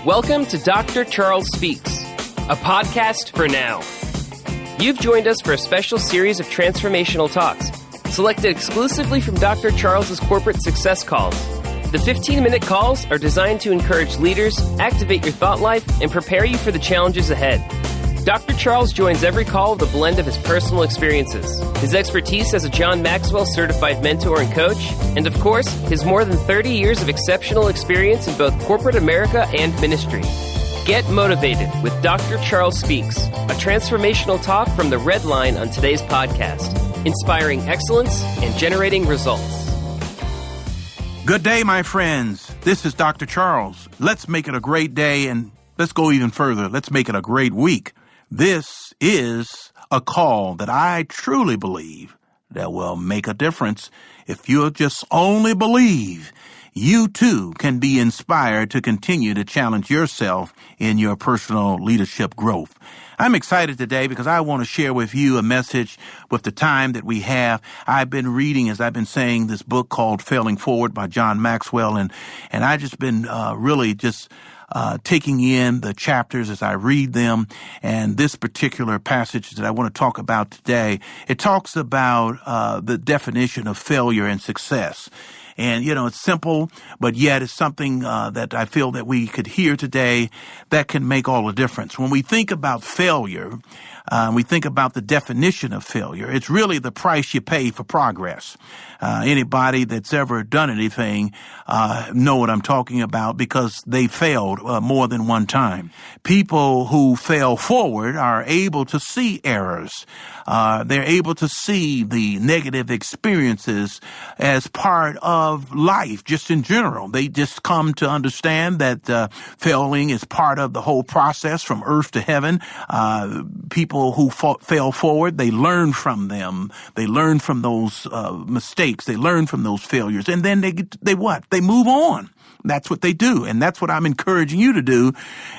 Welcome to Dr. Charles Speaks, a podcast for now. You've joined us for a special series of transformational talks, selected exclusively from Dr. Charles's corporate success calls. The 15-minute calls are designed to encourage leaders, activate your thought life, and prepare you for the challenges ahead. Dr. Charles joins every call with a blend of his personal experiences, his expertise as a John Maxwell certified mentor and coach, and of course, his more than 30 years of exceptional experience in both corporate America and ministry. Get motivated with Dr. Charles Speaks, a transformational talk from the Reddline on today's podcast, inspiring excellence and generating results. Good day, my friends. This is Dr. Charles. Let's make it a great day, and let's go even further. Let's make it a great week. This is a call that I truly believe that will make a difference. If you'll just only believe, you too can be inspired to continue to challenge yourself in your personal leadership growth. I'm excited today because I want to share with you a message with the time that we have. I've been reading, as I've been saying, this book called Failing Forward by John Maxwell, and I just been really just taking in the chapters as I read them. And this particular passage that I want to talk about today, it talks about the definition of failure and success. And, you know, it's simple, but yet it's something that I feel that we could hear today that can make all the difference. When we think about failure, we think about the definition of failure. It's really the price you pay for progress. Anybody that's ever done anything know what I'm talking about because they failed more than one time. People who fail forward are able to see errors. They're able to see the negative experiences as part of life, just in general. They just come to understand that failing is part of the whole process from earth to heaven. People who fail forward, they learn from them. They learn from those mistakes. They learn from those failures. And then they what? They move on. That's what they do. And that's what I'm encouraging you to do.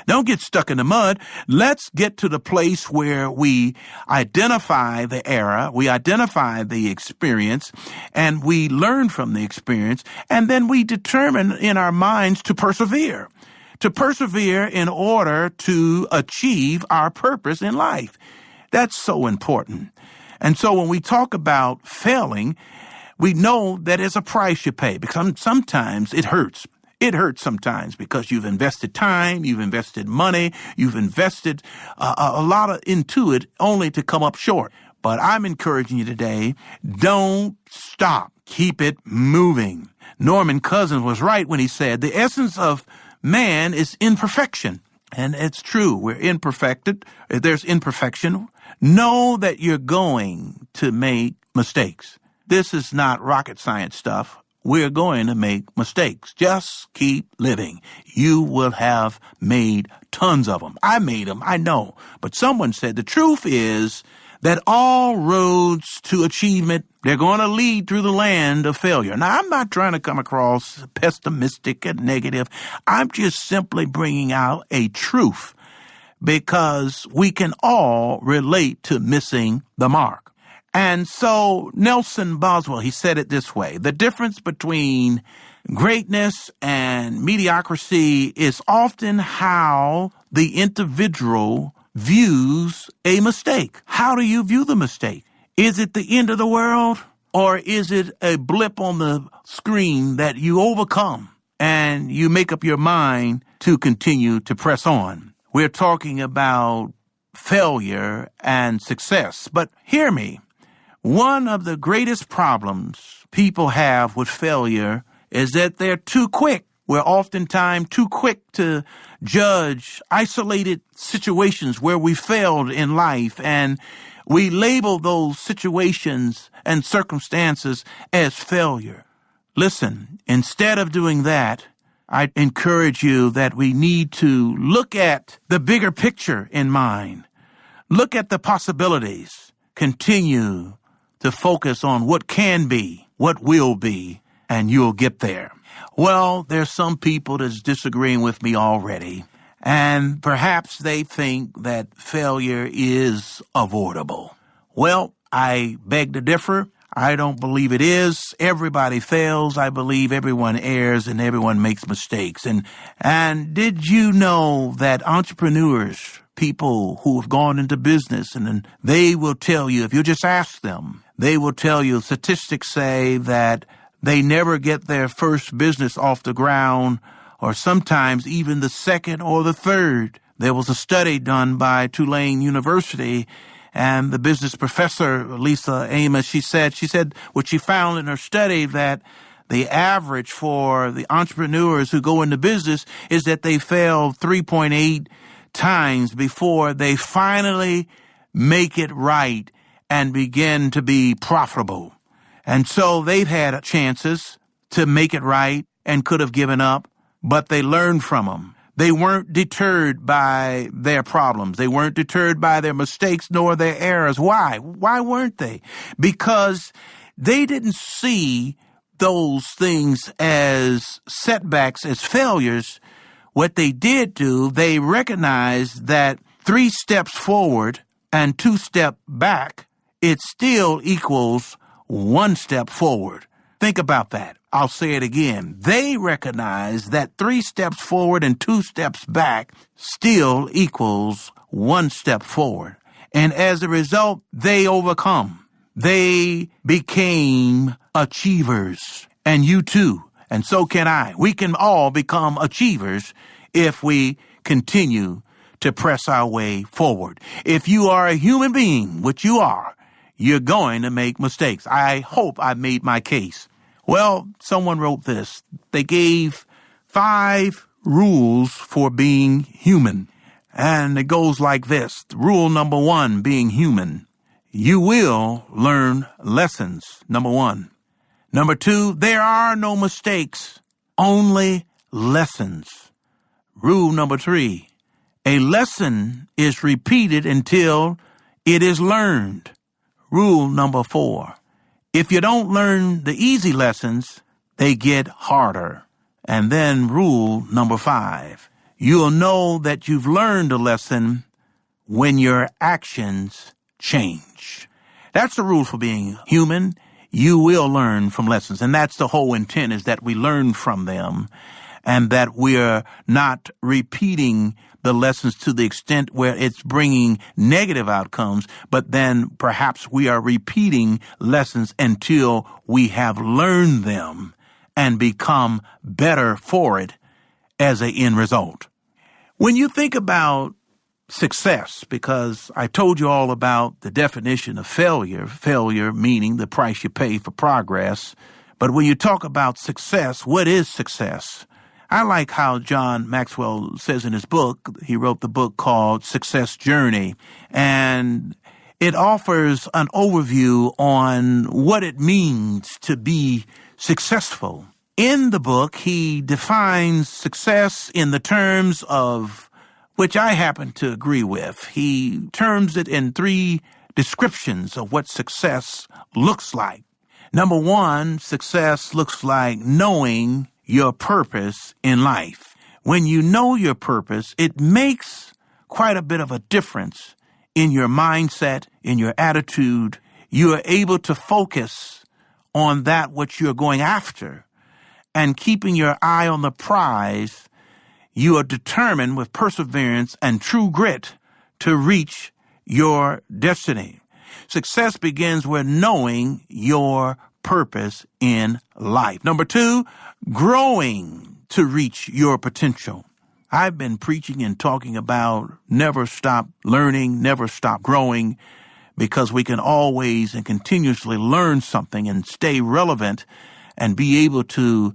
Don't get stuck in the mud. Let's get to the place where we identify the error, we identify the experience, and we learn from the experience, and then we determine in our minds to persevere in order to achieve our purpose in life. That's so important. And so when we talk about failing, we know that it's a price you pay because sometimes it hurts. It hurts sometimes because you've invested time, you've invested money, you've invested a lot into it only to come up short. But I'm encouraging you today, don't stop. Keep it moving. Norman Cousins was right when he said the essence of man is imperfection. And it's true. We're imperfected. There's imperfection. Know that you're going to make mistakes. This is not rocket science stuff. We're going to make mistakes. Just keep living. You will have made tons of them. I made them, I know. But someone said the truth is that all roads to achievement, they're going to lead through the land of failure. Now, I'm not trying to come across pessimistic and negative. I'm just simply bringing out a truth because we can all relate to missing the mark. And so Nelson Boswell, he said it this way: the difference between greatness and mediocrity is often how the individual views a mistake. How do you view the mistake? Is it the end of the world, or is it a blip on the screen that you overcome and you make up your mind to continue to press on? We're talking about failure and success. But hear me. One of the greatest problems people have with failure is that they're too quick. We're oftentimes too quick to judge isolated situations where we failed in life, and we label those situations and circumstances as failure. Listen, instead of doing that, I encourage you that we need to look at the bigger picture in mind. Look at the possibilities. Continue to focus on what can be, what will be, and you'll get there. Well, there's some people that's disagreeing with me already, and perhaps they think that failure is avoidable. Well, I beg to differ. I don't believe it is. Everybody fails. I believe everyone errs and everyone makes mistakes. And did you know that entrepreneurs, people who have gone into business, and they will tell you, if you just ask them, they will tell you, statistics say that they never get their first business off the ground, or sometimes even the second or the third. There was a study done by Tulane University, and the business professor, Lisa Amos, she said what she found in her study, that the average for the entrepreneurs who go into business is that they fail 3.8 times before they finally make it right and begin to be profitable. And so they've had chances to make it right and could have given up, but they learned from them. They weren't deterred by their problems. They weren't deterred by their mistakes nor their errors. Why? Why weren't they? Because they didn't see those things as setbacks, as failures. What they did do, they recognized that 3 steps forward and 2 steps back, it still equals 1 step forward. Think about that. I'll say it again. They recognize that 3 steps forward and 2 steps back still equals 1 step forward. And as a result, they overcome. They became achievers. And you too. And so can I. We can all become achievers if we continue to press our way forward. If you are a human being, which you are, you're going to make mistakes. I hope I made my case. Well, someone wrote this. They gave 5 rules for being human. And it goes like this. Rule number 1, being human. You will learn lessons. Number 1. Number 2, there are no mistakes, only lessons. Rule number 3, a lesson is repeated until it is learned. Rule number 4, if you don't learn the easy lessons, they get harder. And then rule number 5, you'll know that you've learned a lesson when your actions change. That's the rule for being human. You will learn from lessons. And that's the whole intent, is that we learn from them and that we're not repeating the lessons to the extent where it's bringing negative outcomes, but then perhaps we are repeating lessons until we have learned them and become better for it as an end result. When you think about success, because I told you all about the definition of failure meaning the price you pay for progress. But when you talk about success, what is success? I like how John Maxwell says in his book, he wrote the book called Success Journey, and it offers an overview on what it means to be successful. In the book, he defines success in the terms of which I happen to agree with. He terms it in 3 descriptions of what success looks like. Number 1, success looks like knowing your purpose in life. When you know your purpose, it makes quite a bit of a difference in your mindset, in your attitude. You are able to focus on that which you're going after and keeping your eye on the prize. You are determined with perseverance and true grit to reach your destiny. Success begins with knowing your purpose in life. Number 2, growing to reach your potential. I've been preaching and talking about never stop learning, never stop growing, because we can always and continuously learn something and stay relevant and be able to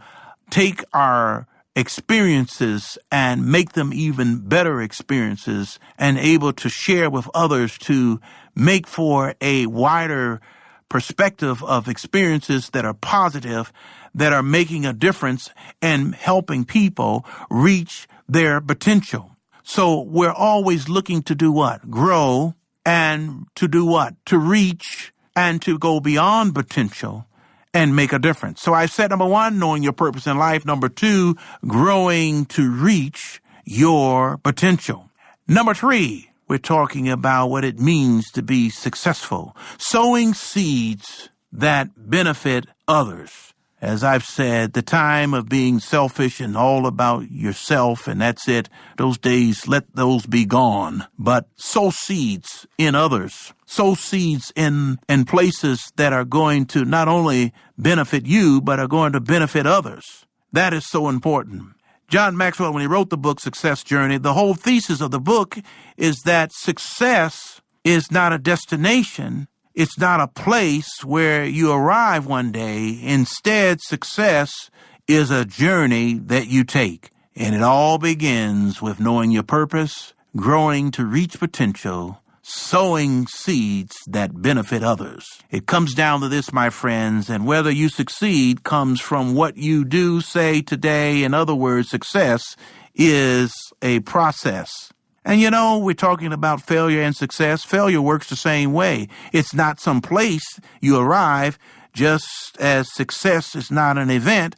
take our experiences and make them even better experiences and able to share with others to make for a wider perspective of experiences that are positive, that are making a difference and helping people reach their potential. So we're always looking to do what? Grow, and to do what? To reach and to go beyond potential and make a difference. So I said, number 1, knowing your purpose in life. Number 2, growing to reach your potential. Number 3, we're talking about what it means to be successful. Sowing seeds that benefit others. As I've said, the time of being selfish and all about yourself and that's it, those days, let those be gone. But sow seeds in others. Sow seeds in places that are going to not only benefit you, but are going to benefit others. That is so important. John Maxwell, when he wrote the book Success Journey, the whole thesis of the book is that success is not a destination. It's not a place where you arrive one day. Instead, success is a journey that you take. And it all begins with knowing your purpose, growing to reach potential, sowing seeds that benefit others. It comes down to this, my friends, and whether you succeed comes from what you do, say today. In other words, success is a process. And you know, we're talking about failure and success. Failure works the same way. It's not some place you arrive, just as success is not an event,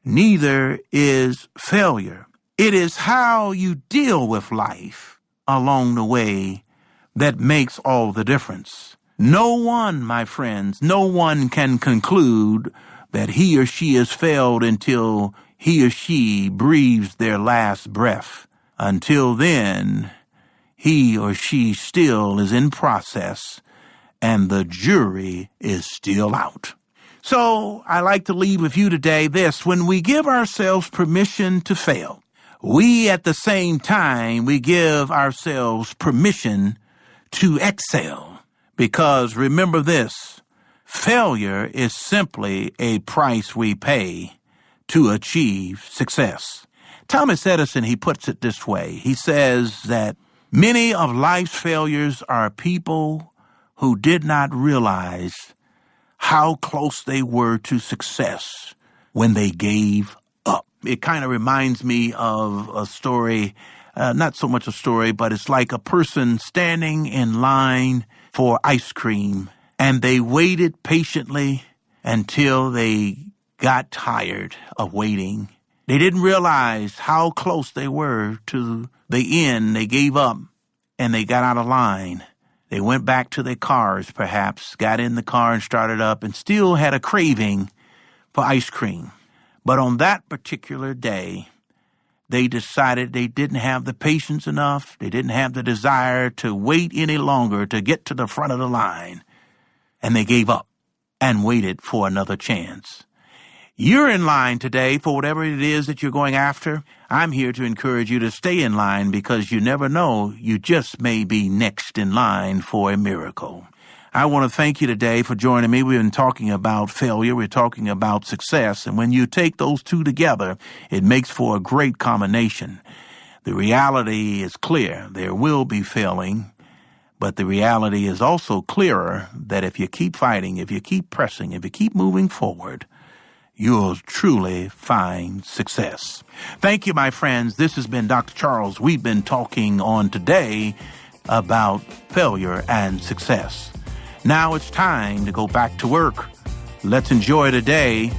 neither is failure. It is how you deal with life along the way that makes all the difference. No one, my friends, no one can conclude that he or she has failed until he or she breathes their last breath. Until then, he or she still is in process, and the jury is still out. So I like to leave with you today this: when we give ourselves permission to fail, we at the same time, we give ourselves permission to excel. Because remember this, failure is simply a price we pay to achieve success. Thomas Edison, he puts it this way. He says that many of life's failures are people who did not realize how close they were to success when they gave up. It kind of reminds me of a story, not so much a story, but it's like a person standing in line for ice cream, and they waited patiently until they got tired of waiting. They didn't realize how close they were to the end. They gave up and they got out of line. They went back to their cars, perhaps, got in the car and started up and still had a craving for ice cream. But on that particular day, they decided they didn't have the patience enough. They didn't have the desire to wait any longer to get to the front of the line. And they gave up and waited for another chance. You're in line today for whatever it is that you're going after. I'm here to encourage you to stay in line because you never know, you just may be next in line for a miracle. I want to thank you today for joining me. We've been talking about failure. We're talking about success. And when you take those two together, it makes for a great combination. The reality is clear. There will be failing. But the reality is also clearer that if you keep fighting, if you keep pressing, if you keep moving forward, you'll truly find success. Thank you, my friends. This has been Dr. Charles. We've been talking on today about failure and success. Now it's time to go back to work. Let's enjoy the day.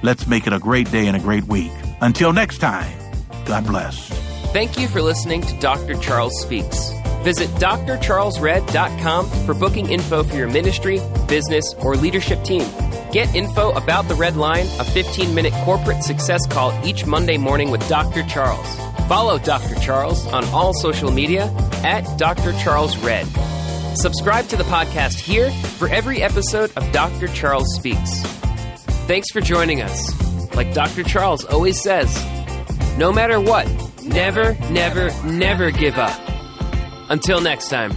Let's make it a great day and a great week. Until next time, God bless. Thank you for listening to Dr. Charles Speaks. Visit drcharlesred.com for booking info for your ministry, business, or leadership team. Get info about the Red Line, a 15-minute corporate success call each Monday morning with Dr. Charles. Follow Dr. Charles on all social media at Dr. Charles Red. Subscribe to the podcast here for every episode of Dr. Charles Speaks. Thanks for joining us. Like Dr. Charles always says, no matter what, never, never, never give up. Until next time.